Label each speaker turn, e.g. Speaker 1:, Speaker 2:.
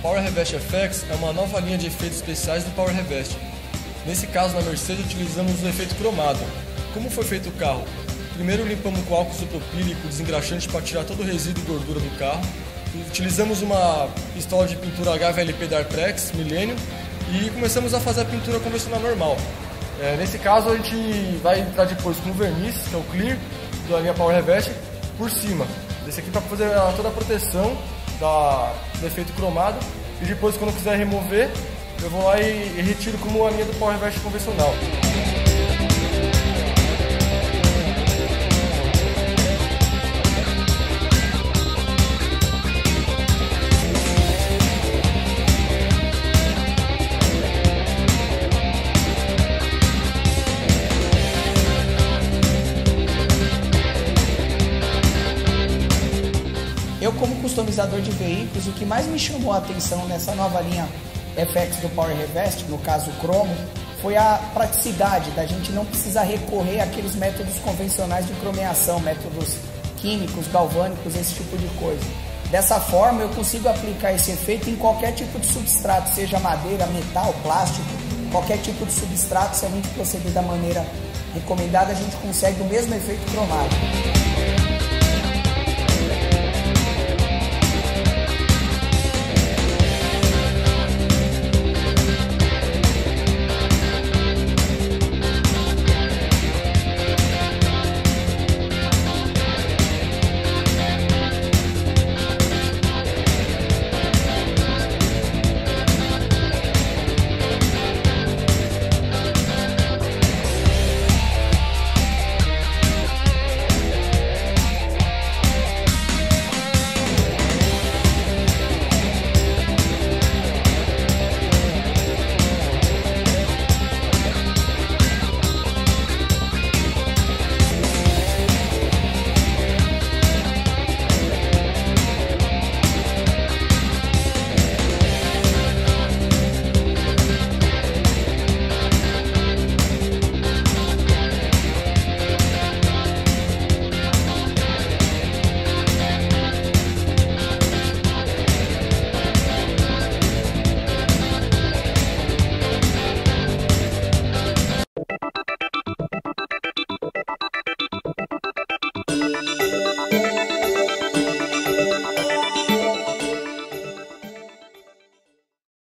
Speaker 1: Power Revest FX é uma nova linha de efeitos especiais do Power Revest. Nesse caso, na Mercedes, utilizamos o efeito cromado. Como foi feito o carro? Primeiro limpamos com álcool isopropílico desengraxante para tirar todo o resíduo e gordura do carro. Utilizamos uma pistola de pintura HVLP da Arprex Millennium e começamos a fazer a pintura convencional normal. Nesse caso, a gente vai entrar depois com o verniz, que é o Clear, da linha Power Revest, por cima. Esse aqui para fazer toda a proteção do efeito cromado, e depois, quando eu quiser remover, eu vou lá e retiro como a linha do Power Revest convencional.
Speaker 2: Eu, como customizador de veículos, o que mais me chamou a atenção nessa nova linha FX do Power Revest, no caso o cromo, foi a praticidade da gente não precisar recorrer àqueles métodos convencionais de cromeação, métodos químicos, galvânicos, esse tipo de coisa. Dessa forma, eu consigo aplicar esse efeito em qualquer tipo de substrato, seja madeira, metal, plástico, qualquer tipo de substrato. Se a gente proceder da maneira recomendada, a gente consegue o mesmo efeito cromado.